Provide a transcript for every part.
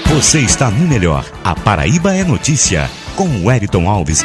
Você está no melhor. A Paraíba é notícia, com o Wellington Alves.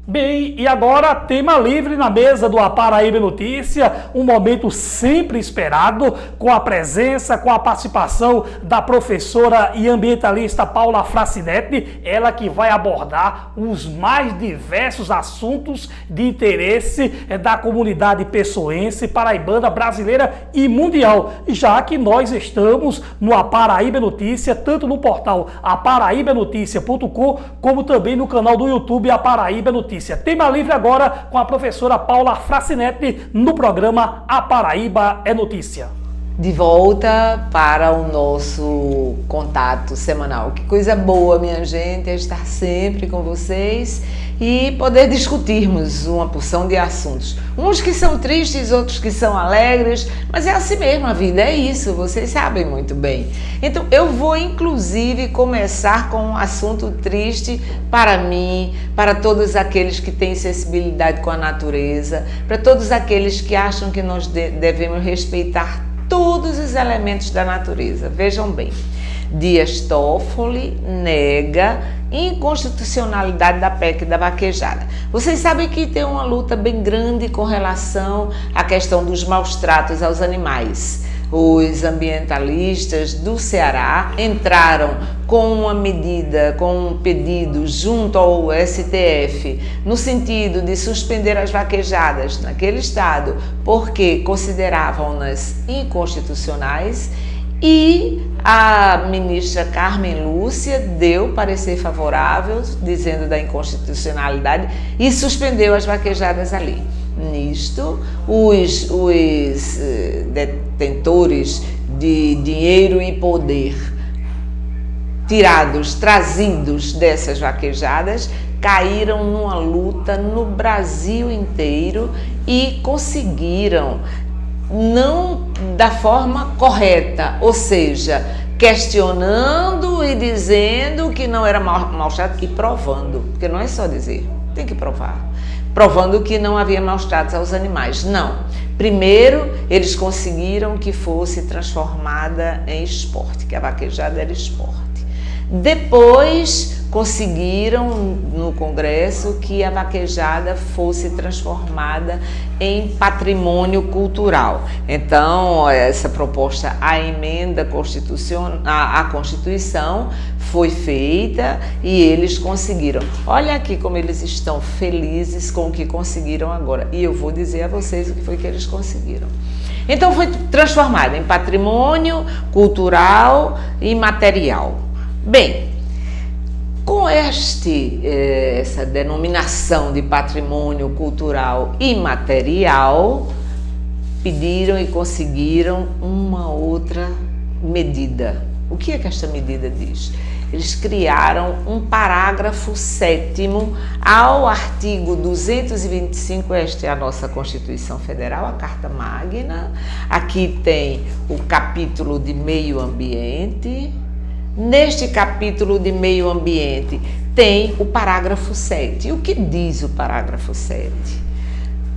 Bem, e agora tema livre na mesa do A Paraíba Notícia, um momento sempre esperado, com a presença, com a participação da professora e ambientalista Paula Fracinetti, ela que vai abordar os mais diversos assuntos de interesse da comunidade pessoense, paraibana, brasileira e mundial, já que nós estamos no A Paraíba Notícia, tanto no portal aparaibanoticia.com, como também no canal do YouTube A Paraíba Notícia. Tema livre agora com a professora Paula Fracinetti no programa A Paraíba é Notícia. De volta para o nosso contato semanal. Que coisa boa, minha gente, é estar sempre com vocês e poder discutirmos uma porção de assuntos. Uns que são tristes, outros que são alegres, mas é assim mesmo, a vida é isso, vocês sabem muito bem. Então eu vou inclusive começar com um assunto triste para mim, para todos aqueles que têm sensibilidade com a natureza, para todos aqueles que acham que nós devemos respeitar todos os elementos da natureza. Vejam bem, Dias Toffoli nega inconstitucionalidade da PEC da vaquejada. Vocês sabem que tem uma luta bem grande com relação à questão dos maus tratos aos animais. Os ambientalistas do Ceará entraram com uma medida, com um pedido junto ao STF, no sentido de suspender as vaquejadas naquele estado, porque consideravam-nas inconstitucionais, e a ministra Carmen Lúcia deu parecer favorável, dizendo da inconstitucionalidade, e suspendeu as vaquejadas ali. Nisto, os detentores de dinheiro e poder trazidos dessas vaquejadas, caíram numa luta no Brasil inteiro e conseguiram, não da forma correta, ou seja, questionando e dizendo que não era maus tratos e provando, porque não é só dizer, tem que provar. Provando que não havia maus tratos aos animais. Não. Primeiro, eles conseguiram que fosse transformada em esporte, que a vaquejada era esporte. Depois, conseguiram no Congresso que a vaquejada fosse transformada em patrimônio cultural. Então, essa proposta, a emenda à Constituição, foi feita e eles conseguiram. Olha aqui como eles estão felizes com o que conseguiram agora. E eu vou dizer a vocês o que foi que eles conseguiram. Então, foi transformada em patrimônio cultural e material. Bem, com essa denominação de patrimônio cultural e material, pediram e conseguiram uma outra medida. O que é que esta medida diz? Eles criaram um parágrafo 7º ao artigo 225, esta é a nossa Constituição Federal, a Carta Magna. Aqui tem o capítulo de meio ambiente. Neste capítulo de meio ambiente tem o parágrafo 7. E o que diz o parágrafo 7?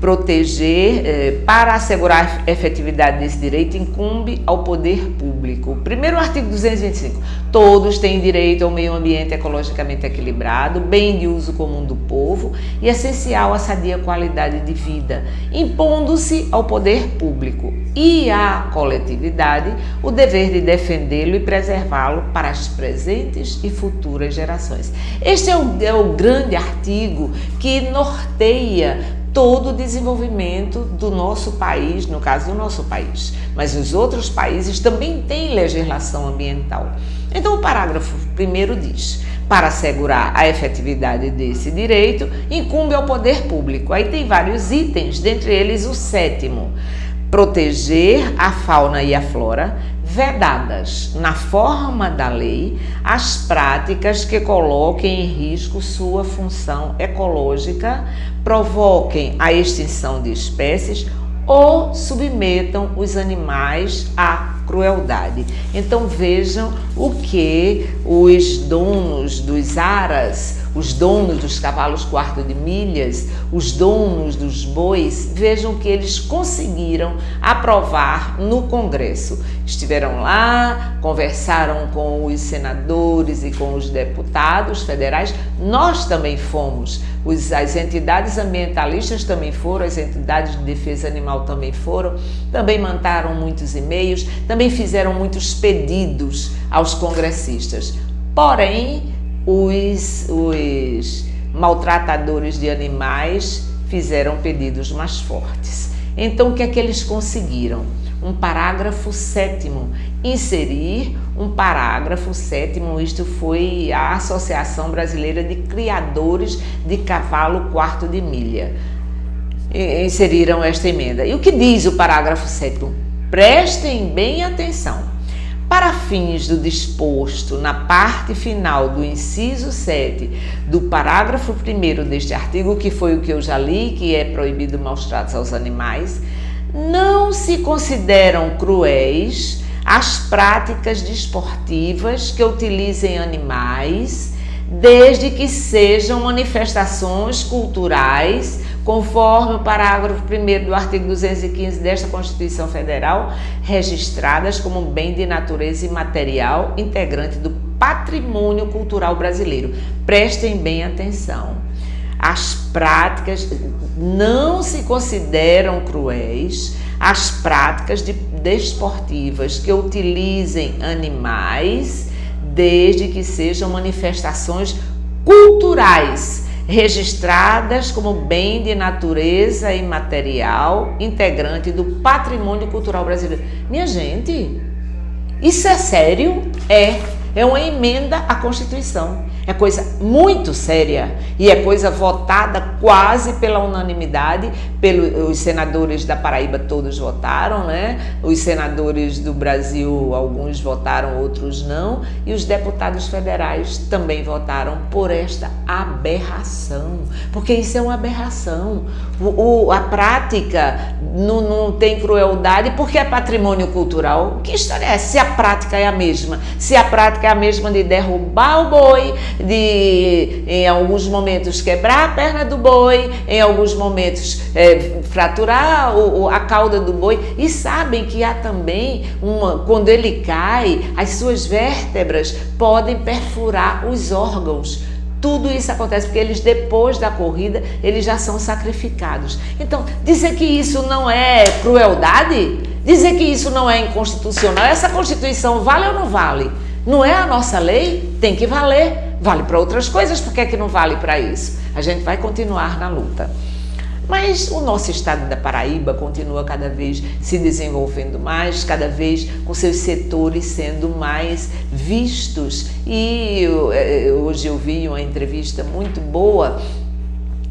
Proteger, para assegurar a efetividade desse direito, incumbe ao poder público. Primeiro artigo 225. Todos têm direito ao meio ambiente ecologicamente equilibrado, bem de uso comum do povo e essencial à sadia qualidade de vida, impondo-se ao poder público e à coletividade o dever de defendê-lo e preservá-lo para as presentes e futuras gerações. Este é o grande artigo que norteia todo o desenvolvimento do nosso país, no caso do nosso país, mas os outros países também têm legislação ambiental. Então o parágrafo 1º diz: para assegurar a efetividade desse direito, incumbe ao poder público. Aí tem vários itens, dentre eles o 7º, proteger a fauna e a flora, vedadas, na forma da lei, as práticas que coloquem em risco sua função ecológica, provoquem a extinção de espécies ou submetam os animais à crueldade. Então vejam o que os donos dos aras, os donos dos cavalos quarto de milhas, os donos dos bois, vejam que eles conseguiram aprovar no Congresso. Estiveram lá, conversaram com os senadores e com os deputados federais. Nós também fomos, as entidades ambientalistas também foram, as entidades de defesa animal também foram, também mandaram muitos e-mails, também fizeram muitos pedidos aos congressistas. Porém, os maltratadores de animais fizeram pedidos mais fortes. Então, o que é que eles conseguiram? Um parágrafo 7º, inserir um parágrafo 7º, isto foi a Associação Brasileira de Criadores de Cavalo Quarto de Milha. Inseriram esta emenda. E o que diz o parágrafo 7º? Prestem bem atenção. Para fins do disposto na parte final do inciso 7 do parágrafo 1º deste artigo, que foi o que eu já li, que é proibido maus tratos aos animais, não se consideram cruéis as práticas desportivas que utilizem animais, desde que sejam manifestações culturais, conforme o parágrafo 1º do artigo 215 desta Constituição Federal, registradas como bem de natureza imaterial integrante do patrimônio cultural brasileiro. Prestem bem atenção. As práticas não se consideram cruéis as práticas desportivas que utilizem animais, desde que sejam manifestações culturais registradas como bem de natureza imaterial integrante do patrimônio cultural brasileiro. Minha gente, isso é sério? É uma emenda à Constituição. É coisa muito séria e é coisa votada quase pela unanimidade. Os senadores da Paraíba todos votaram, né? Os senadores do Brasil, alguns votaram, outros não. E os deputados federais também votaram por esta aberração. Porque isso é uma aberração. A prática não tem crueldade porque é patrimônio cultural. Que história é essa? Se a prática é a mesma. Se a prática é a mesma de derrubar o boi, de em alguns momentos quebrar a perna do boi, em alguns momentos fraturar a cauda do boi, e sabem que há também quando ele cai, as suas vértebras podem perfurar os órgãos. Tudo isso acontece porque eles, depois da corrida, eles já são sacrificados. Então, dizer que isso não é crueldade, dizer que isso não é inconstitucional, essa Constituição vale ou não vale? Não é a nossa lei? Tem que valer. Vale para outras coisas, por que é que não vale para isso? A gente vai continuar na luta. Mas o nosso estado da Paraíba continua cada vez se desenvolvendo mais, cada vez com seus setores sendo mais vistos. E hoje eu vi uma entrevista muito boa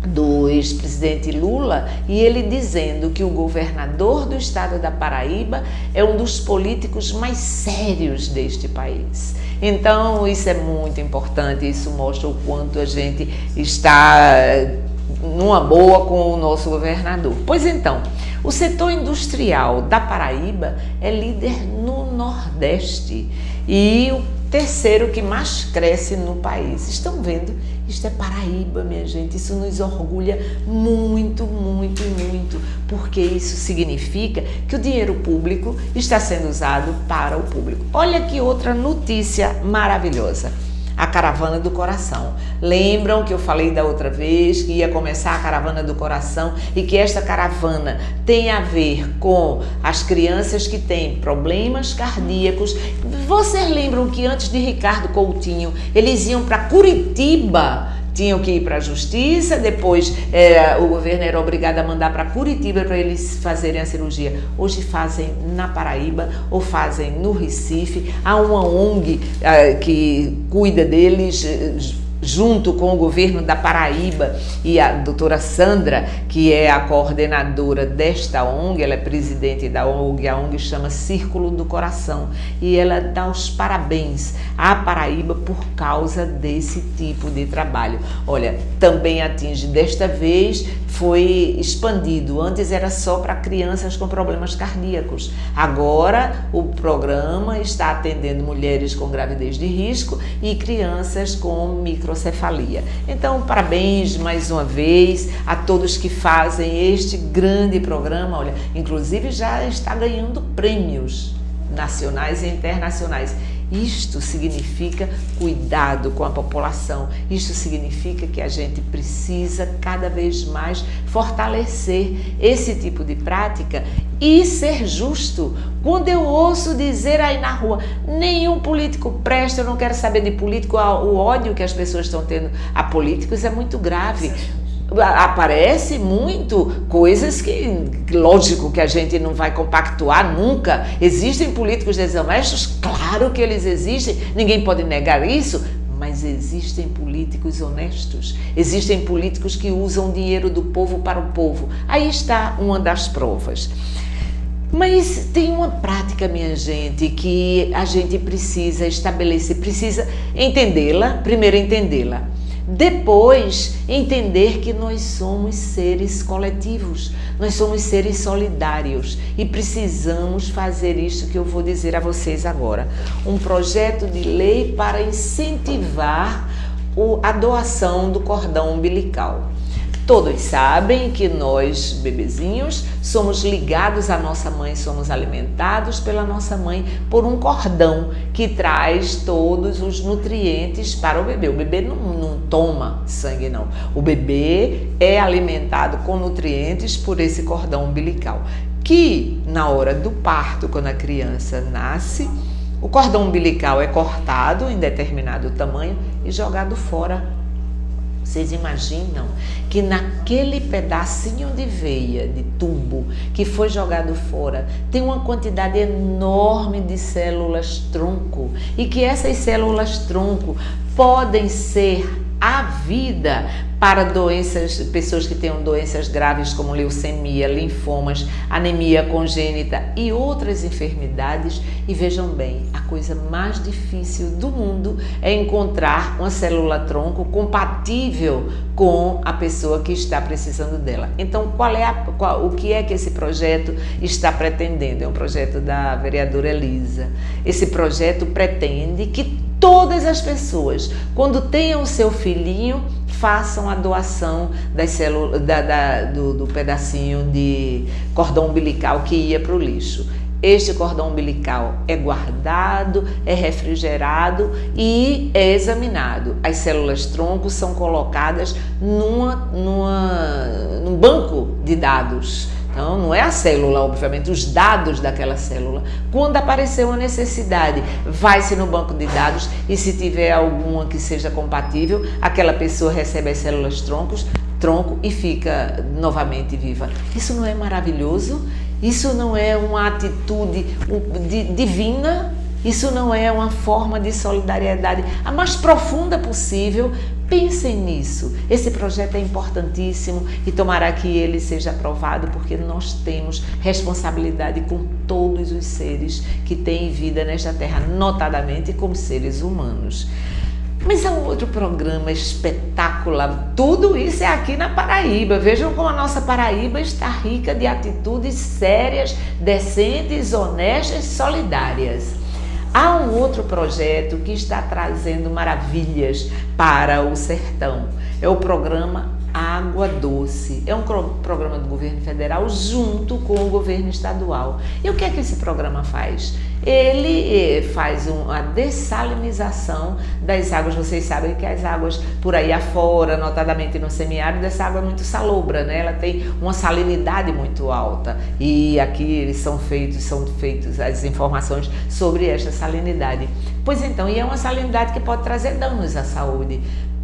do ex-presidente Lula, e ele dizendo que o governador do estado da Paraíba é um dos políticos mais sérios deste país. Então isso é muito importante, isso mostra o quanto a gente está numa boa com o nosso governador. Pois então, o setor industrial da Paraíba é líder no Nordeste e o terceiro que mais cresce no país. Estão vendo? Isto é Paraíba, minha gente. Isso nos orgulha muito, muito, muito, porque isso significa que o dinheiro público está sendo usado para o público. Olha que outra notícia maravilhosa. A Caravana do Coração. Lembram que eu falei da outra vez que ia começar a Caravana do Coração e que esta caravana tem a ver com as crianças que têm problemas cardíacos. Vocês lembram que antes de Ricardo Coutinho, eles iam para Curitiba? Tinham que ir para a justiça, depois o governo era obrigado a mandar para Curitiba para eles fazerem a cirurgia. Hoje fazem na Paraíba ou fazem no Recife. Há uma ONG que cuida deles, junto com o governo da Paraíba e a doutora Sandra, que é a coordenadora desta ONG, ela é presidente da ONG, a ONG chama Círculo do Coração, e ela dá os parabéns à Paraíba por causa desse tipo de trabalho. Olha, também atinge, desta vez foi expandido, antes era só para crianças com problemas cardíacos, agora o programa está atendendo mulheres com gravidez de risco e crianças com microcefalia. Então, parabéns mais uma vez a todos que fazem este grande programa. Olha, inclusive já está ganhando prêmios nacionais e internacionais. Isto significa cuidado com a população, isto significa que a gente precisa cada vez mais fortalecer esse tipo de prática e ser justo. Quando eu ouço dizer aí na rua, nenhum político presta, eu não quero saber de político, o ódio que as pessoas estão tendo a políticos é muito grave. Aparece muito coisas que, lógico que a gente não vai compactuar nunca. Existem políticos desonestos? Claro que eles existem, ninguém pode negar isso, mas existem políticos honestos, existem políticos que usam o dinheiro do povo para o povo. Aí está uma das provas. Mas tem uma prática, minha gente, que a gente precisa estabelecer, precisa entendê-la, primeiro entendê-la. Depois, entender que nós somos seres coletivos, nós somos seres solidários e precisamos fazer isso que eu vou dizer a vocês agora. Um projeto de lei para incentivar a doação do cordão umbilical. Todos sabem que nós, bebezinhos, somos ligados à nossa mãe, somos alimentados pela nossa mãe por um cordão que traz todos os nutrientes para o bebê. O bebê não toma sangue, não. O bebê é alimentado com nutrientes por esse cordão umbilical, que na hora do parto, quando a criança nasce, o cordão umbilical é cortado em determinado tamanho e jogado fora. Vocês imaginam que naquele pedacinho de veia, de tubo, que foi jogado fora, tem uma quantidade enorme de células tronco e que essas células tronco podem ser a vida para pessoas que tenham doenças graves como leucemia, linfomas, anemia congênita e outras enfermidades. E vejam bem, a coisa mais difícil do mundo é encontrar uma célula tronco compatível com a pessoa que está precisando dela. Então, o que é que esse projeto está pretendendo? É um projeto da vereadora Elisa. Esse projeto pretende que todas as pessoas, quando tenham o seu filhinho, façam a doação das células, do pedacinho de cordão umbilical que ia para o lixo. Este cordão umbilical é guardado, é refrigerado e é examinado. As células tronco são colocadas num banco de dados. Então, não é a célula, obviamente, os dados daquela célula. Quando aparecer uma necessidade, vai-se no banco de dados e se tiver alguma que seja compatível, aquela pessoa recebe as células tronco e fica novamente viva. Isso não é maravilhoso? Isso não é uma atitude divina? Isso não é uma forma de solidariedade a mais profunda possível? Pensem nisso. Esse projeto é importantíssimo e tomara que ele seja aprovado, porque nós temos responsabilidade com todos os seres que têm vida nesta terra, notadamente como seres humanos. Mas há um outro programa espetacular. Tudo isso é aqui na Paraíba. Vejam como a nossa Paraíba está rica de atitudes sérias, decentes, honestas e solidárias. Há um outro projeto que está trazendo maravilhas para o sertão. É o programa Água Doce. É um programa do governo federal junto com o governo estadual. E o que é que esse programa faz? Ele faz uma dessalinização das águas. Vocês sabem que as águas por aí afora, notadamente no semiárido, essa água é muito salobra, né? Ela tem uma salinidade muito alta. E aqui são feitas as informações sobre esta salinidade. Pois então, e é uma salinidade que pode trazer danos à saúde.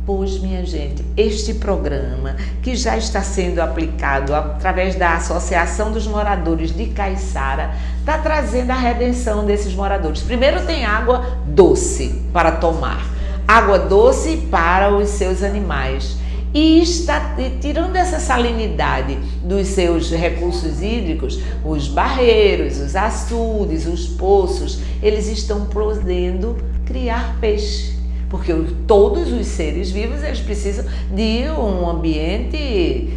Pois, minha gente, este programa que já está sendo aplicado através da Associação dos Moradores de Caiçara está trazendo a redenção desses moradores. Primeiro tem água doce para tomar. água doce para os seus animais. E está tirando essa salinidade dos seus recursos hídricos, os barreiros, os açudes, os poços, eles estão podendo criar peixe. Porque todos os seres vivos, eles precisam de um ambiente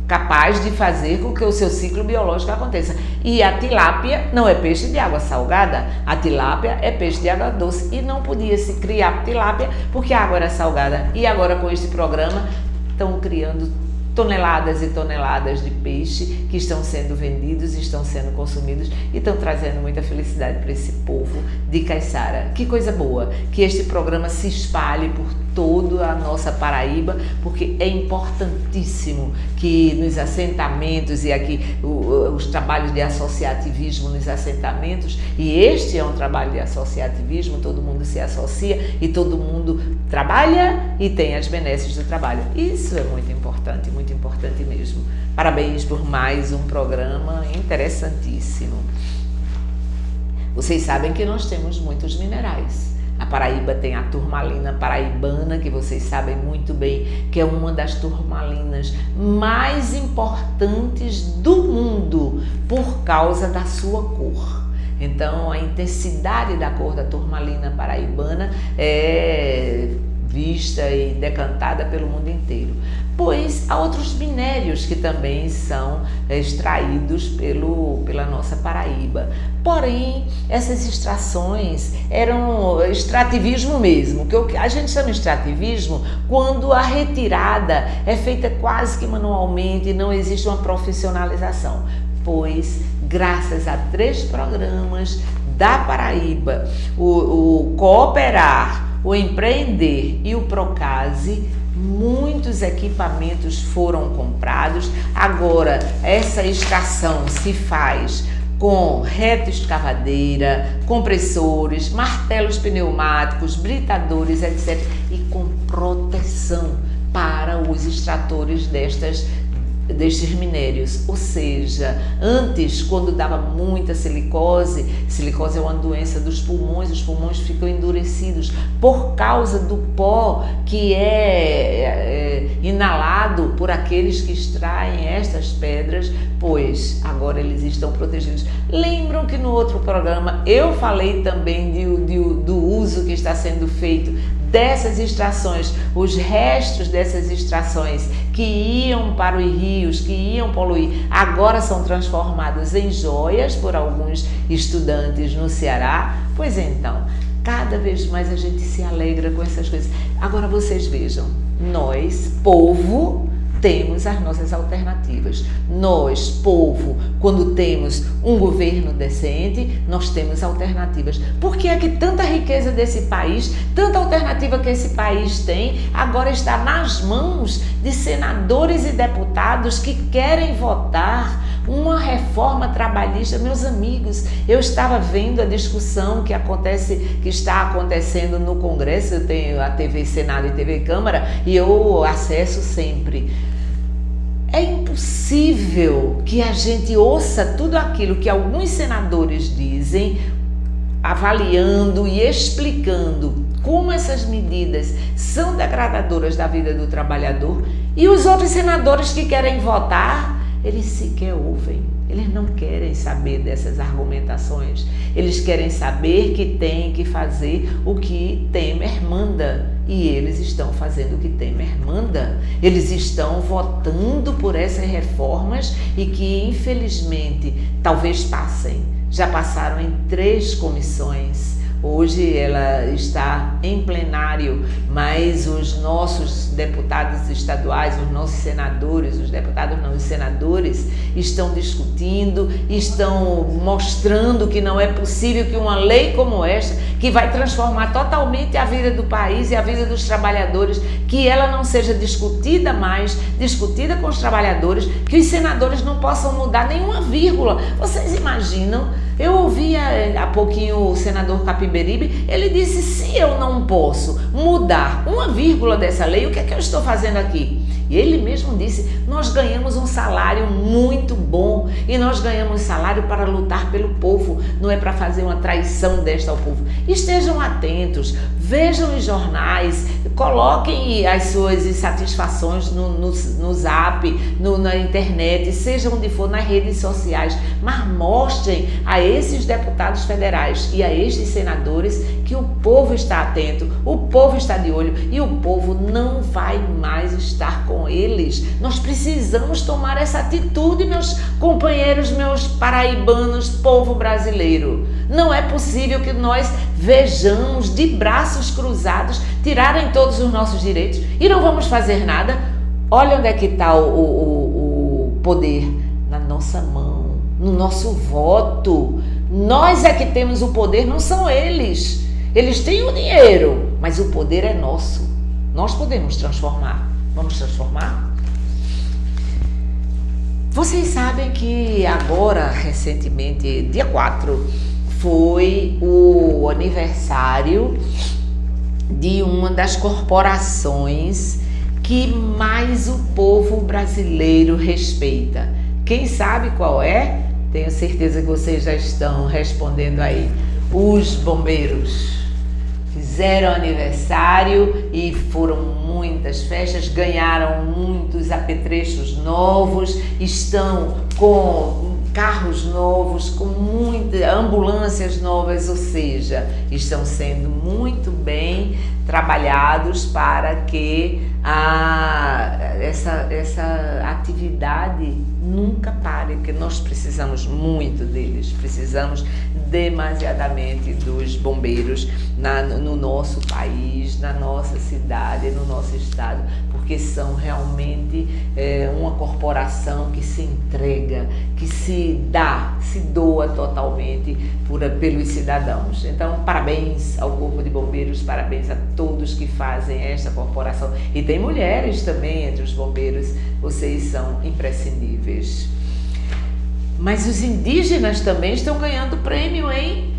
capaz de fazer com que o seu ciclo biológico aconteça. E a tilápia não é peixe de água salgada, a tilápia é peixe de água doce e não podia se criar tilápia porque a água era salgada. E agora com este programa estão criando toneladas e toneladas de peixe que estão sendo vendidos, estão sendo consumidos e estão trazendo muita felicidade para esse povo de Caiçara. Que coisa boa que este programa se espalhe por toda a nossa Paraíba, porque é importantíssimo que nos assentamentos e aqui os trabalhos de associativismo nos assentamentos, e este é um trabalho de associativismo, todo mundo se associa e todo mundo trabalha e tem as benesses do trabalho. Isso é muito importante mesmo. Parabéns por mais um programa interessantíssimo. Vocês sabem que nós temos muitos minerais. A Paraíba tem a turmalina paraibana, que vocês sabem muito bem, que é uma das turmalinas mais importantes do mundo por causa da sua cor. Então, a intensidade da cor da turmalina paraibana é vista e decantada pelo mundo inteiro. Pois há outros minérios que também são extraídos pela nossa Paraíba. Porém, essas extrações eram extrativismo mesmo, que a gente chama extrativismo quando a retirada é feita quase que manualmente e não existe uma profissionalização. Pois, graças a 3 programas da Paraíba, o Cooperar, o Empreender e o Procase, muitos equipamentos foram comprados. Agora, essa extração se faz com retroescavadeira, compressores, martelos pneumáticos, britadores, etc. E com proteção para os extratores destes minérios. Ou seja, antes, quando dava muita silicose é uma doença dos pulmões, os pulmões ficam endurecidos por causa do pó que é inalado por aqueles que extraem estas pedras, pois agora eles estão protegidos. Lembram que no outro programa eu falei também do uso que está sendo feito dessas extrações, os restos dessas extrações que iam para os rios, que iam poluir, agora são transformados em joias por alguns estudantes no Ceará. Pois então, cada vez mais a gente se alegra com essas coisas. Agora vocês vejam, nós, povo, temos as nossas alternativas. Nós, povo, quando temos um governo decente, nós temos alternativas. Por que é que tanta riqueza desse país, tanta alternativa que esse país tem, agora está nas mãos de senadores e deputados que querem votar uma reforma trabalhista? Meus amigos, eu estava vendo a discussão que está acontecendo no Congresso. Eu tenho a TV Senado e TV Câmara e eu acesso sempre. É impossível que a gente ouça tudo aquilo que alguns senadores dizem, avaliando e explicando como essas medidas são degradadoras da vida do trabalhador, e os outros senadores que querem votar, eles sequer ouvem. Eles não querem saber dessas argumentações. Eles querem saber que tem que fazer o que Temer manda. E eles estão fazendo o que Temer manda. Eles estão votando por essas reformas e que, infelizmente, talvez passem. Já passaram em 3 comissões. Hoje ela está em plenário, mas os nossos deputados estaduais, os nossos senadores, os deputados não, os senadores, estão discutindo, estão mostrando que não é possível que uma lei como esta, que vai transformar totalmente a vida do país e a vida dos trabalhadores, que ela não seja discutida mais, discutida com os trabalhadores, que os senadores não possam mudar nenhuma vírgula. Vocês imaginam? Eu ouvi há pouquinho o senador Capiberibe, ele disse: se eu não posso mudar uma vírgula dessa lei, o que é que eu estou fazendo aqui? E ele mesmo disse, nós ganhamos um salário muito bom e nós ganhamos salário para lutar pelo povo, não é para fazer uma traição desta ao povo. Estejam atentos, vejam os jornais, coloquem as suas insatisfações no zap, na internet, seja onde for, nas redes sociais, mas mostrem a esses deputados federais e a estes senadores que o povo está atento, o povo está de olho e o povo não vai mais estar com eles. Nós precisamos tomar essa atitude, meus companheiros, meus paraibanos, povo brasileiro. Não é possível que nós vejamos de braços cruzados tirarem todos os nossos direitos e não vamos fazer nada. Olha onde é que está o poder, na nossa mão, no nosso voto. Nós é que temos o poder, não são eles. Eles têm o dinheiro, mas o poder é nosso. Nós podemos transformar. Vamos transformar? Vocês sabem que agora, recentemente, dia 4, foi o aniversário de uma das corporações que mais o povo brasileiro respeita. Quem sabe qual é? Tenho certeza que vocês já estão respondendo aí. Os bombeiros. Fizeram aniversário e foram muitas festas, ganharam muitos apetrechos novos, estão com carros novos, com muitas ambulâncias novas, ou seja, estão sendo muito bem trabalhados para que essa atividade nunca pare, porque nós precisamos muito deles, precisamos demasiadamente dos bombeiros no nosso país, na nossa cidade, no nosso estado, porque são realmente uma corporação que se entrega, que se doa totalmente pelos cidadãos. Então, parabéns ao Corpo de Bombeiros, parabéns a todos que fazem esta corporação. E tem mulheres também entre os bombeiros, vocês são imprescindíveis. Mas os indígenas também estão ganhando prêmio, hein?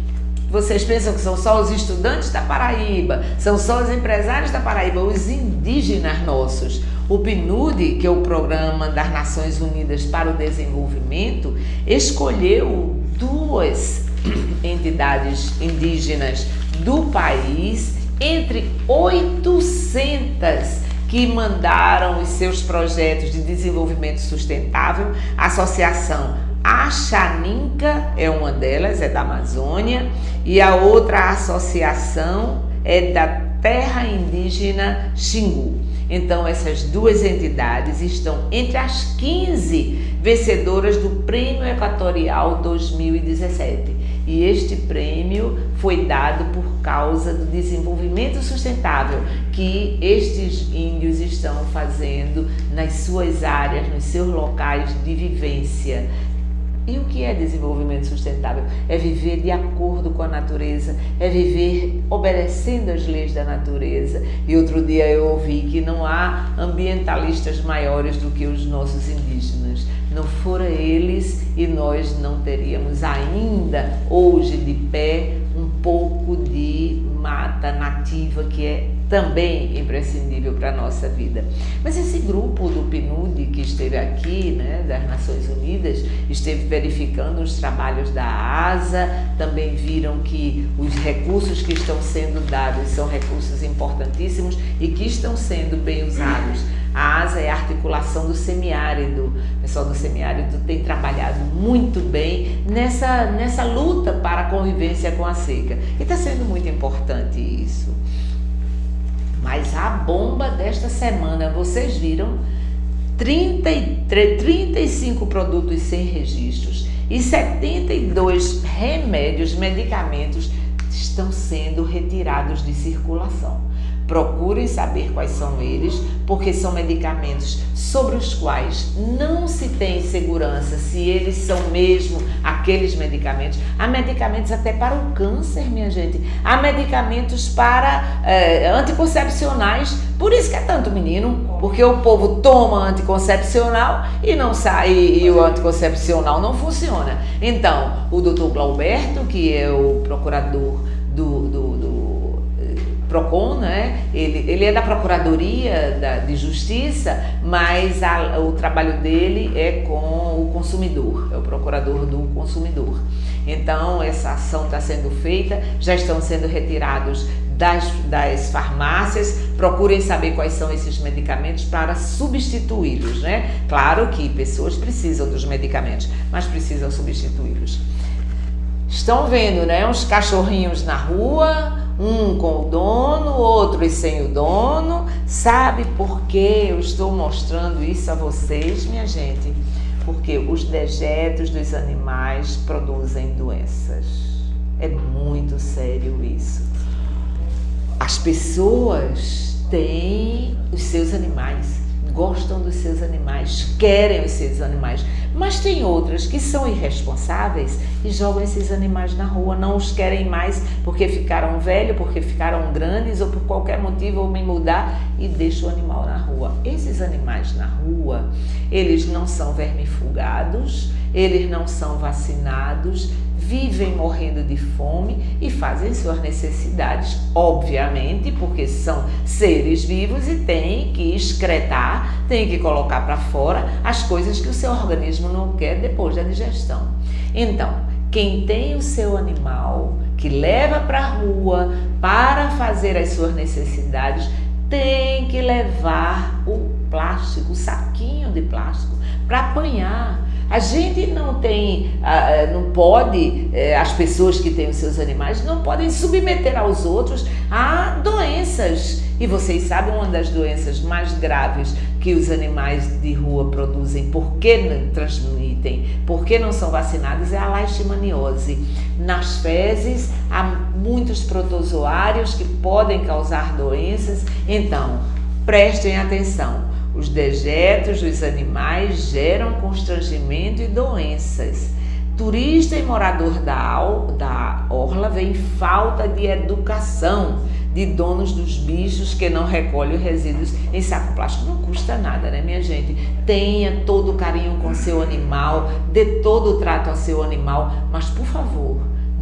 Vocês pensam que são só os estudantes da Paraíba, são só os empresários da Paraíba, os indígenas nossos. O PNUD, que é o Programa das Nações Unidas para o Desenvolvimento, escolheu 2 entidades indígenas do país entre 800 que mandaram os seus projetos de desenvolvimento sustentável. A Associação Axaninca é uma delas, é da Amazônia, e a outra associação é da terra indígena Xingu. Então, essas 2 entidades estão entre as 15 vencedoras do Prêmio Equatorial 2017. E este prêmio foi dado por causa do desenvolvimento sustentável que estes índios estão fazendo nas suas áreas, nos seus locais de vivência. E o que é desenvolvimento sustentável? É viver de acordo com a natureza, é viver obedecendo às leis da natureza. E outro dia eu ouvi que não há ambientalistas maiores do que os nossos indígenas. Não fora eles e nós não teríamos ainda hoje de pé um pouco de mata nativa que é também imprescindível para a nossa vida. Mas esse grupo do PNUD que esteve aqui, né, das Nações Unidas, esteve verificando os trabalhos da ASA, também viram que os recursos que estão sendo dados são recursos importantíssimos e que estão sendo bem usados. A ASA é a articulação do semiárido. O pessoal do semiárido tem trabalhado muito bem nessa luta para a convivência com a seca. E está sendo muito importante isso. Mas a bomba desta semana, vocês viram? 35 produtos sem registros e 72 medicamentos estão sendo retirados de circulação. Procurem saber quais são eles, porque são medicamentos sobre os quais não se tem segurança se eles são mesmo aqueles medicamentos. Há medicamentos até para o câncer, minha gente. Há medicamentos para anticoncepcionais. Por isso que é tanto menino, porque o povo toma anticoncepcional e não sai, e o anticoncepcional não funciona. Então, o Dr. Glauberto, que é o procurador PROCON, né? Ele é da Procuradoria de Justiça, mas o trabalho dele é com o consumidor, é o procurador do consumidor. Então, essa ação está sendo feita, já estão sendo retirados das farmácias. Procurem saber quais são esses medicamentos para substituí-los, né? Claro que pessoas precisam dos medicamentos, mas precisam substituí-los. Estão vendo, né? Uns cachorrinhos na rua, um com o dono, outros sem o dono. Sabe por que eu estou mostrando isso a vocês, minha gente? Porque os dejetos dos animais produzem doenças. É muito sério isso. As pessoas têm os seus animais, gostam dos seus animais, querem os seus animais, mas tem outras que são irresponsáveis e jogam esses animais na rua, não os querem mais porque ficaram velhos, porque ficaram grandes ou por qualquer motivo ou me mudar e deixam o animal na rua. Esses animais na rua, eles não são vermifugados, eles não são vacinados, vivem morrendo de fome e fazem suas necessidades, obviamente, porque são seres vivos e têm que excretar, têm que colocar para fora as coisas que o seu organismo não quer depois da digestão. Então, quem tem o seu animal, que leva para a rua para fazer as suas necessidades, tem que levar o plástico, o saquinho de plástico, para apanhar. A gente não pode, as pessoas que têm os seus animais não podem submeter aos outros a doenças. E vocês sabem, uma das doenças mais graves que os animais de rua produzem, porque não transmitem, porque não são vacinados, é a leishmaniose. Nas fezes há muitos protozoários que podem causar doenças, então prestem atenção. Os dejetos dos animais geram constrangimento e doenças. Turista e morador da orla vem falta de educação de donos dos bichos que não recolhem os resíduos em saco plástico. Não custa nada, né, minha gente? Tenha todo o carinho com seu animal, dê todo o trato ao seu animal, mas, por favor,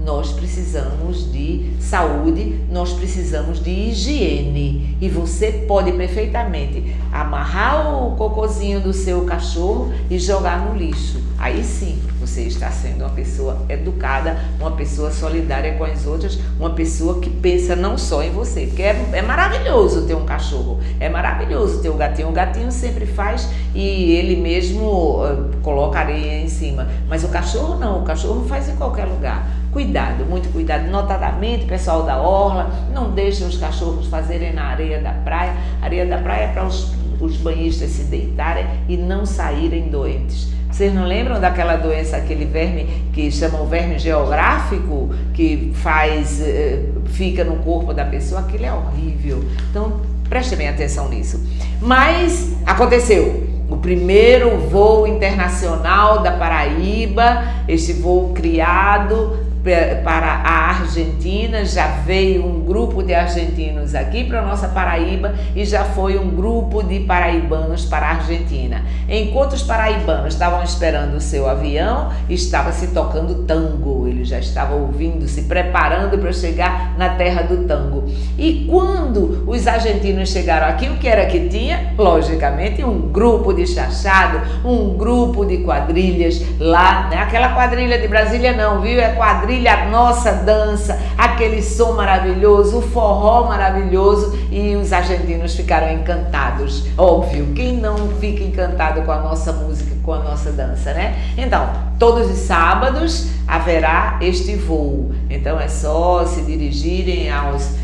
nós precisamos de saúde, nós precisamos de higiene. E você pode perfeitamente amarrar o cocôzinho do seu cachorro e jogar no lixo. Aí sim, você está sendo uma pessoa educada, uma pessoa solidária com as outras, uma pessoa que pensa não só em você. Porque é maravilhoso ter um cachorro, é maravilhoso ter um gatinho. O gatinho sempre faz e ele mesmo coloca areia em cima. Mas o cachorro não, o cachorro faz em qualquer lugar. Cuidado, muito cuidado, notadamente, pessoal da orla, não deixem os cachorros fazerem na areia da praia. A areia da praia é para os banhistas se deitarem e não saírem doentes. Vocês não lembram daquela doença, aquele verme que chamam verme geográfico, que fica no corpo da pessoa? Aquilo é horrível. Então, prestem bem atenção nisso. Mas aconteceu. O primeiro voo internacional da Paraíba, este voo criado para a Argentina, já veio um grupo de argentinos aqui para a nossa Paraíba e já foi um grupo de paraibanos para a Argentina. Enquanto os paraibanos estavam esperando o seu avião, estava se tocando tango, eles já estavam ouvindo, se preparando para chegar na terra do tango. E quando os argentinos chegaram aqui, o que era que tinha? Logicamente, um grupo de chachado, um grupo de quadrilhas lá, né? Aquela quadrilha de Brasília não, viu? É quadrilha, a nossa dança, aquele som maravilhoso, o forró maravilhoso, e os argentinos ficaram encantados. Óbvio, quem não fica encantado com a nossa música, com a nossa dança, né? Então, todos os sábados haverá este voo. Então é só se dirigirem às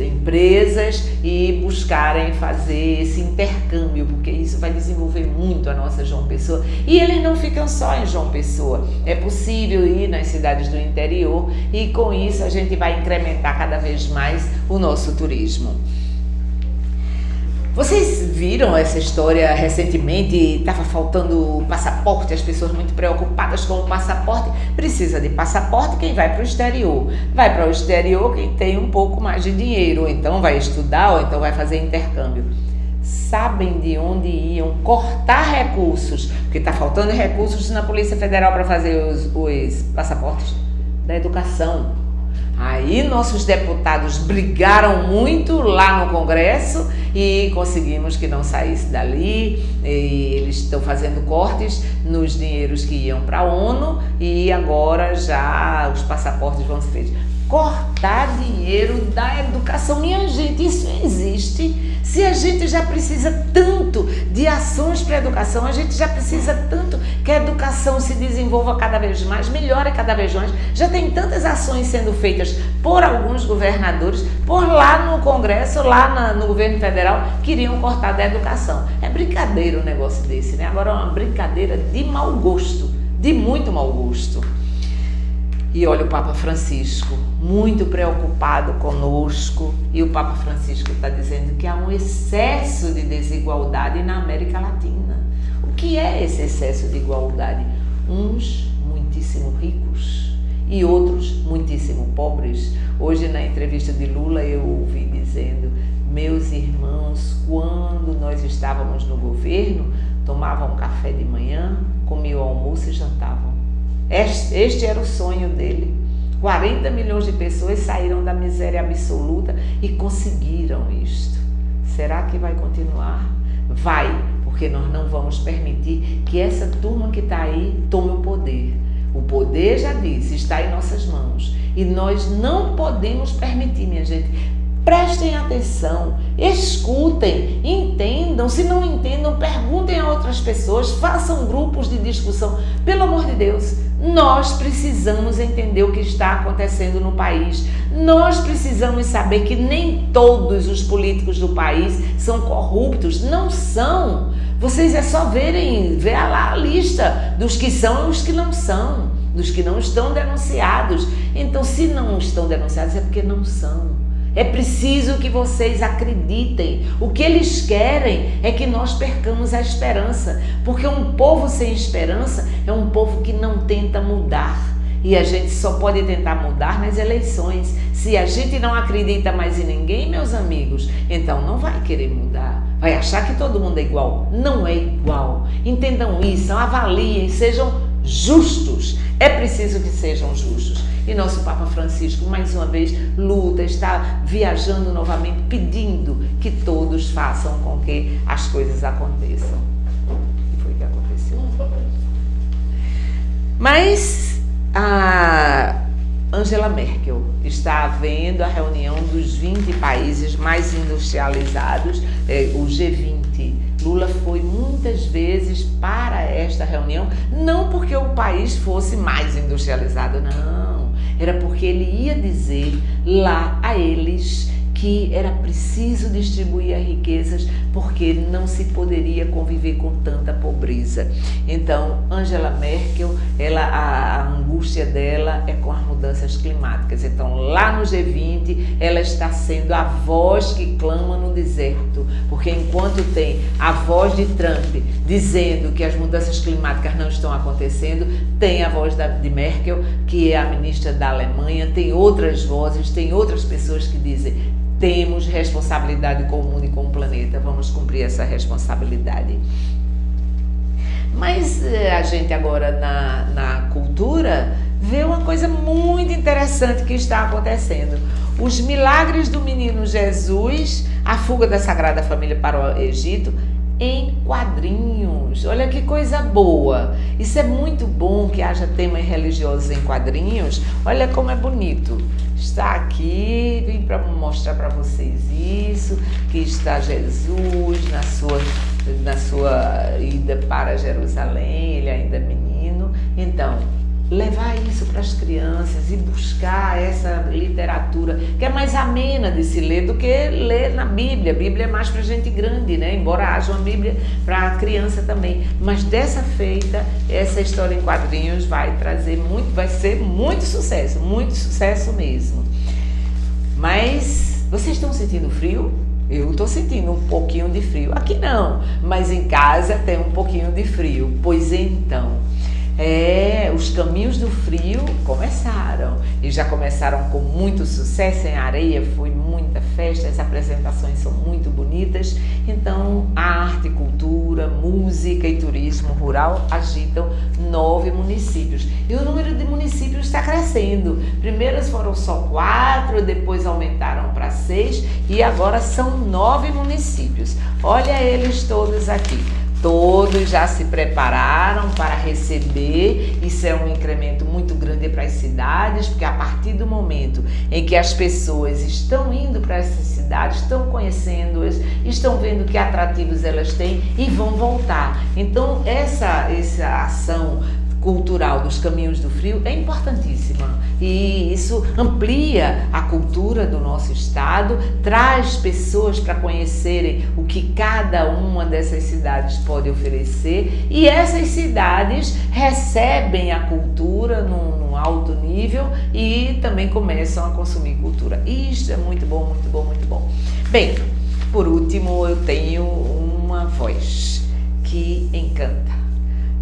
empresas e buscarem fazer esse intercâmbio, porque isso vai desenvolver muito a nossa João Pessoa. E eles não ficam só em João Pessoa, é possível ir nas cidades do interior e com isso a gente vai incrementar cada vez mais o nosso turismo. Vocês viram essa história recentemente? Estava faltando passaporte, as pessoas muito preocupadas com o passaporte. Precisa de passaporte quem vai para o exterior. Vai para o exterior quem tem um pouco mais de dinheiro, ou então vai estudar, ou então vai fazer intercâmbio. Sabem de onde iam cortar recursos? Porque está faltando recursos na Polícia Federal para fazer os passaportes da educação. Aí nossos deputados brigaram muito lá no Congresso e conseguimos que não saísse dali. E eles estão fazendo cortes nos dinheiros que iam para a ONU e agora já os passaportes vão ser feitos. Cortar dinheiro da educação. Minha gente, isso existe. Se a gente já precisa tanto de ações para a educação, a gente já precisa tanto que a educação se desenvolva cada vez mais, melhore cada vez mais. Já tem tantas ações sendo feitas por alguns governadores, por lá no Congresso, lá no governo federal, queriam cortar da educação. É brincadeira um negócio desse, né? Agora é uma brincadeira de mau gosto, de muito mau gosto. E olha o Papa Francisco, muito preocupado conosco, e o Papa Francisco está dizendo que há um excesso de desigualdade na América Latina. O que é esse excesso de igualdade? Uns muitíssimo ricos e outros muitíssimo pobres. Hoje na entrevista de Lula eu ouvi dizendo: meus irmãos, quando nós estávamos no governo, tomavam um café de manhã, comiam almoço e jantavam. Este era o sonho dele. 40 milhões de pessoas saíram da miséria absoluta e conseguiram isto. Será que vai continuar? Vai, porque nós não vamos permitir que essa turma que está aí tome o poder. O poder, já disse, está em nossas mãos. E nós não podemos permitir, minha gente. Prestem atenção, escutem, entendam. Se não entendam, perguntem a outras pessoas, façam grupos de discussão. Pelo amor de Deus, nós precisamos entender o que está acontecendo no país. Nós precisamos saber que nem todos os políticos do país são corruptos. Não são. Vocês é só ver lá a lista dos que são e os que não são, dos que não estão denunciados. Então, se não estão denunciados, é porque não são. É preciso que vocês acreditem. O que eles querem é que nós percamos a esperança, porque um povo sem esperança é um povo que não tenta mudar. E a gente só pode tentar mudar nas eleições. Se a gente não acredita mais em ninguém, meus amigos, então não vai querer mudar. Vai achar que todo mundo é igual. Não é igual. Entendam isso, avaliem, sejam justos. É preciso que sejam justos. E nosso Papa Francisco, mais uma vez, luta, está viajando novamente, pedindo que todos façam com que as coisas aconteçam. O que foi que aconteceu? Mas a Angela Merkel está vendo a reunião dos 20 países mais industrializados, o G20. Lula foi muitas vezes para esta reunião, não porque o país fosse mais industrializado, não. Era porque ele ia dizer lá a eles que era preciso distribuir as riquezas porque não se poderia conviver com tanta pobreza. Então, Angela Merkel, a angústia dela é com as mudanças climáticas. Então, lá no G20, ela está sendo a voz que clama no deserto, porque enquanto tem a voz de Trump dizendo que as mudanças climáticas não estão acontecendo, tem a voz de Merkel, que é a ministra da Alemanha, tem outras vozes, tem outras pessoas que dizem: temos responsabilidade com o mundo e com o planeta, vamos cumprir essa responsabilidade. Mas a gente agora na cultura vê uma coisa muito interessante que está acontecendo. Os milagres do menino Jesus, a fuga da Sagrada Família para o Egito, em quadrinhos. Olha que coisa boa. Isso é muito bom que haja temas religiosos em quadrinhos. Olha como é bonito. Está aqui, vim para mostrar para vocês isso, que está Jesus na sua ida para Jerusalém, ele ainda é menino. Então, levar isso para as crianças e buscar essa literatura que é mais amena de se ler do que ler na Bíblia. A Bíblia é mais para gente grande, né? Embora haja uma Bíblia para criança também. Mas dessa feita, essa história em quadrinhos vai ser muito sucesso mesmo. Mas vocês estão sentindo frio? Eu estou sentindo um pouquinho de frio. Aqui não, mas em casa tem um pouquinho de frio. Pois então, Os Caminhos do Frio começaram e já começaram com muito sucesso em Areia, foi muita festa, as apresentações são muito bonitas. Então, arte, cultura, música e turismo rural agitam 9 municípios. E o número de municípios está crescendo. Primeiro foram só 4, depois aumentaram para 6 e agora são 9 municípios. Olha eles todos aqui. Todos já se prepararam para receber. Isso é um incremento muito grande para as cidades, porque a partir do momento em que as pessoas estão indo para essas cidades, estão conhecendo-as, estão vendo que atrativos elas têm e vão voltar. Então essa ação cultural dos Caminhos do Frio é importantíssima e isso amplia a cultura do nosso estado, traz pessoas para conhecerem o que cada uma dessas cidades pode oferecer e essas cidades recebem a cultura num alto nível e também começam a consumir cultura. Isso é muito bom, muito bom, muito bom. Bem, por último eu tenho uma voz que encanta.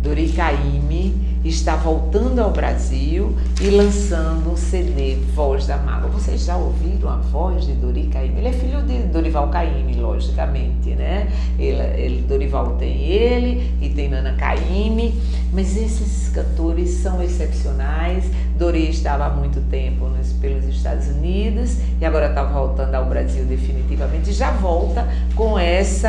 Dori Caymmi está voltando ao Brasil e lançando um CD, Voz da Mágoa. Vocês já ouviram a voz de Dori Caymmi? Ele é filho de Dorival Caymmi, logicamente, né? Dorival tem ele e tem Nana Caymmi, mas esses cantores são excepcionais. Dori estava há muito tempo pelos Estados Unidos e agora está voltando ao Brasil definitivamente. Já volta com esse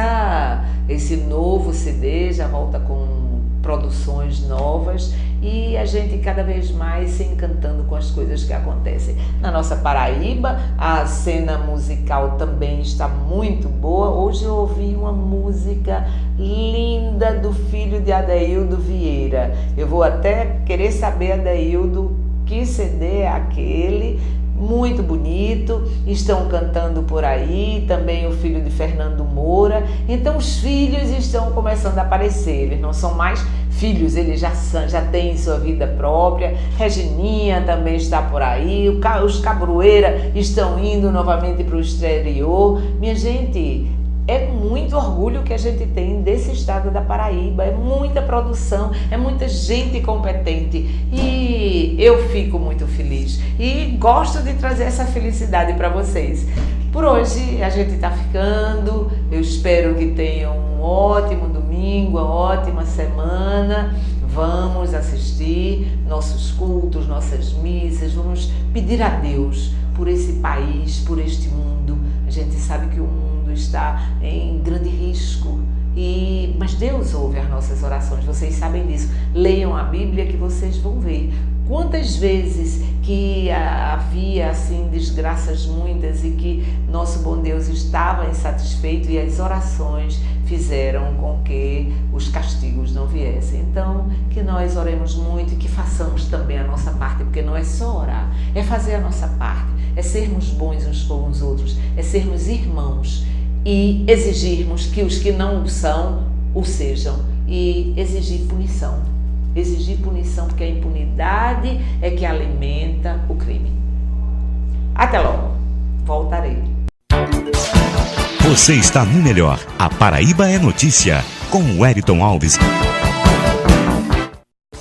novo CD, já volta com produções novas e a gente cada vez mais se encantando com as coisas que acontecem. Na nossa Paraíba, a cena musical também está muito boa. Hoje eu ouvi uma música linda do filho de Adeildo Vieira. Eu vou até querer saber, Adeildo, que CD é aquele? Muito bonito, estão cantando por aí, também o filho de Fernando Moura. Então os filhos estão começando a aparecer, eles não são mais filhos, eles já têm sua vida própria. Regininha também está por aí, os Cabroeira estão indo novamente para o exterior. Minha gente, é muito orgulho que a gente tem desse estado da Paraíba, é muita produção, é muita gente competente e eu fico muito feliz e gosto de trazer essa felicidade para vocês. Por hoje a gente está ficando, eu espero que tenham um ótimo domingo, uma ótima semana. Vamos assistir nossos cultos, nossas missas, vamos pedir a Deus por esse país, por este mundo. A gente sabe que o mundo está em grande risco, mas Deus ouve as nossas orações, vocês sabem disso. Leiam a Bíblia que vocês vão ver quantas vezes que havia assim desgraças muitas e que nosso bom Deus estava insatisfeito e as orações fizeram com que os castigos não viessem. Então, que nós oremos muito e que façamos também a nossa parte, porque não é só orar, é fazer a nossa parte, é sermos bons uns com os outros, é sermos irmãos e exigirmos que os que não são, o sejam, e exigir punição. Exigir punição, porque a impunidade é que alimenta o crime. Até logo, voltarei. Você está no melhor. A Paraíba é notícia, com o Wellington Alves.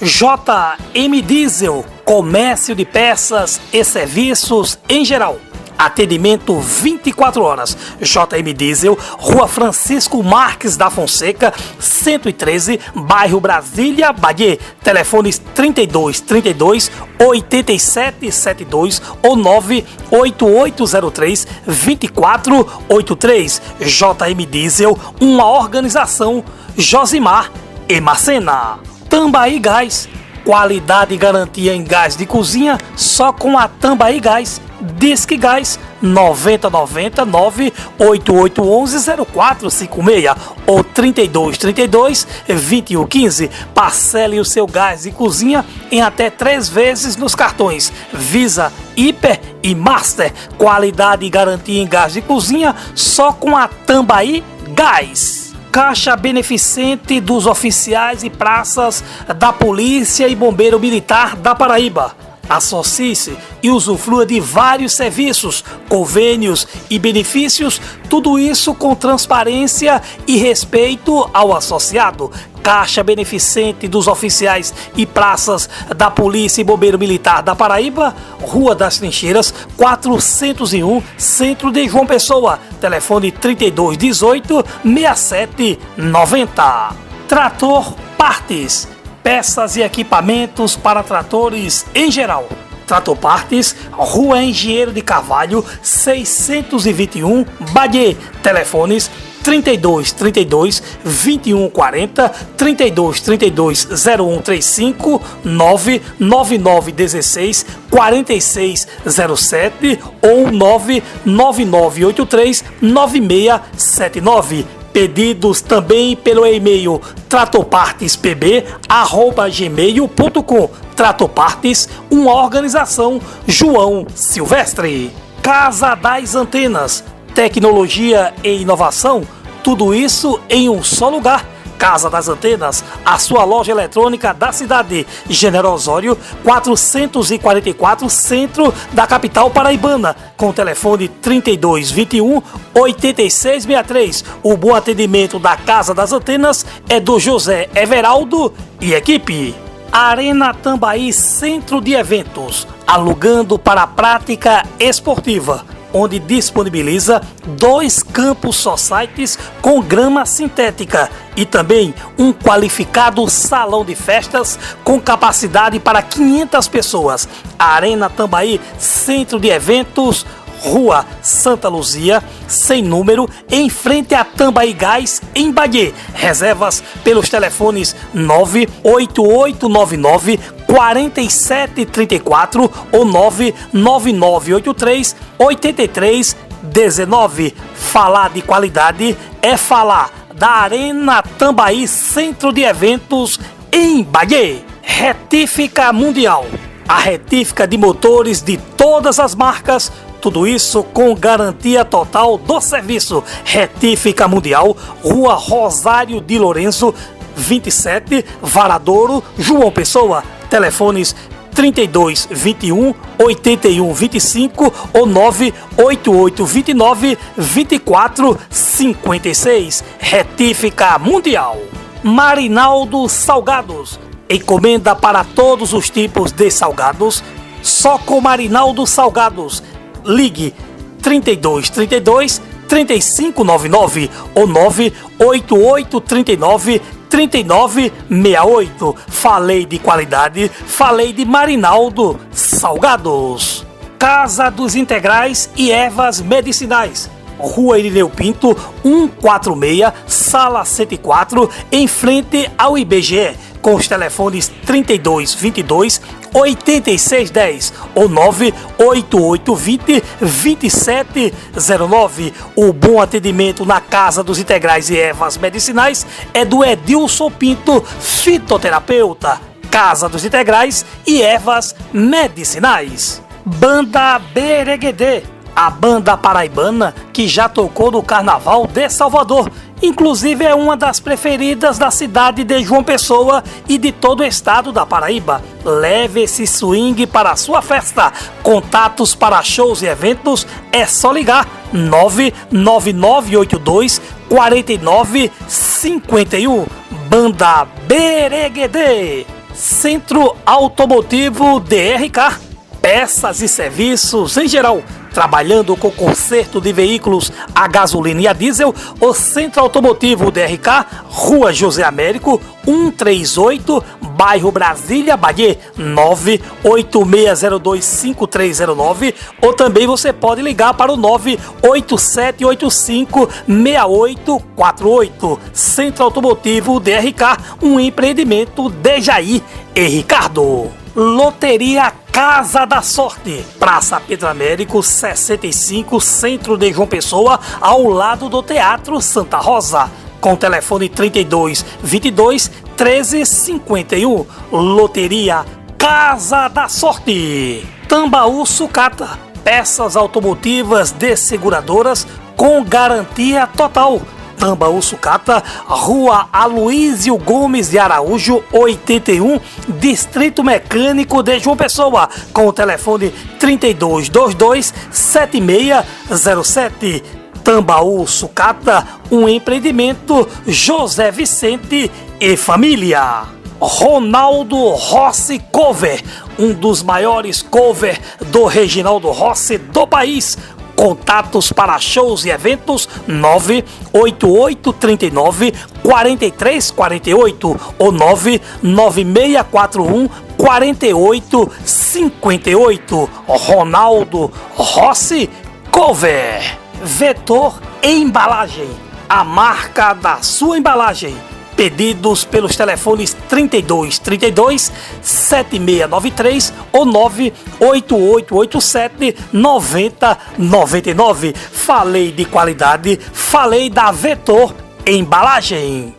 JM Diesel, comércio de peças e serviços em geral. Atendimento 24 horas. JM Diesel, Rua Francisco Marques da Fonseca, 113, bairro Brasília, Bahia. Telefones 3232 8772 ou 98803 2483. JM Diesel, uma organização Josimar e Marcena. Tambaí Gás, qualidade e garantia em gás de cozinha só com a Tambaí Gás. Disque Gás 9090 98811 0456 ou 3232 2115. Parcele o seu gás de cozinha em até 3 vezes nos cartões Visa, Hiper e Master. Qualidade e garantia em gás de cozinha só com a Tambaí Gás. Caixa Beneficente dos Oficiais e Praças da Polícia e Bombeiro Militar da Paraíba. Associe-se e usufrua de vários serviços, convênios e benefícios, tudo isso com transparência e respeito ao associado. Caixa Beneficente dos Oficiais e Praças da Polícia e Bombeiro Militar da Paraíba, Rua das Trincheiras, 401, Centro de João Pessoa. Telefone 3218-6790. Trator Partes. Peças e equipamentos para tratores em geral. Trator Partes, Rua Engenheiro de Carvalho, 621, Bagé. Telefones 3232 2140, 3232 0135, 99916 4607 ou 99983 9679. Pedidos também pelo e-mail tratorpartespb@gmail.com. Tratorpartes, uma organização João Silvestre. Casa das Antenas, tecnologia e inovação, tudo isso em um só lugar. Casa das Antenas, a sua loja eletrônica da cidade, General Osório, 444, centro da capital paraibana, com o telefone 3221-8663. O bom atendimento da Casa das Antenas é do José Everaldo e equipe. Arena Tambaí, centro de eventos, alugando para a prática esportiva, onde disponibiliza 2 campos societies com grama sintética e também um qualificado salão de festas com capacidade para 500 pessoas. Arena Tambaí, centro de eventos, Rua Santa Luzia, sem número, em frente a Tambaí Gás, em Bagé. Reservas pelos telefones 98899 4734 ou 99983 8319. Falar de qualidade é falar da Arena Tambaí, centro de eventos em Bagé. Retífica Mundial, a retífica de motores de todas as marcas. Tudo isso com garantia total do serviço. Retífica Mundial, Rua Rosário de Lourenço, 27, Varadouro, João Pessoa. Telefones 3221 8125 ou 98829 2456. Retífica Mundial. Marinaldo Salgados, encomenda para todos os tipos de salgados, só com Marinaldo Salgados. Ligue 3232 3599 ou 98839 3968. Falei de qualidade, falei de Marinaldo Salgados. Casa dos Integrais e Ervas Medicinais, Rua Irineu Pinto, 146, Sala 104, em frente ao IBGE, com os telefones 3222 8610 ou 98820 2709. O bom atendimento na Casa dos Integrais e Ervas Medicinais é do Edilson Pinto, fitoterapeuta. Casa dos Integrais e Ervas Medicinais. Banda Bereguedê, a banda paraibana que já tocou no Carnaval de Salvador. Inclusive é uma das preferidas da cidade de João Pessoa e de todo o estado da Paraíba. Leve esse swing para a sua festa. Contatos para shows e eventos é só ligar 99982 4951. Banda Bereguedê. Centro Automotivo DRK, peças e serviços em geral. Trabalhando com conserto de veículos a gasolina e a diesel, o Centro Automotivo DRK, Rua José Américo, 138, bairro Brasília, Bagé, 986025309, ou também você pode ligar para o 987856848. Centro Automotivo DRK, um empreendimento de Jair e Ricardo. Loteria Casa da Sorte, Praça Pedro Américo 65, centro de João Pessoa, ao lado do Teatro Santa Rosa, com telefone 3222 1351. Loteria Casa da Sorte. Tambaú Sucata, peças automotivas de seguradoras com garantia total. Tambaú Sucata, Rua Aloísio Gomes de Araújo, 81, Distrito Mecânico de João Pessoa, com o telefone 3222 7607. Tambaú Sucata, um empreendimento José Vicente e família. Ronaldo Rossi Cover, um dos maiores cover do Reginaldo Rossi do país. Contatos para shows e eventos 98839 4348 ou 99641 4858. Ronaldo Rossi Cover. Vetor Embalagem, a marca da sua embalagem. Pedidos pelos telefones 3232 7693 ou 98887 9099. Falei de qualidade, falei da Vetor Embalagem.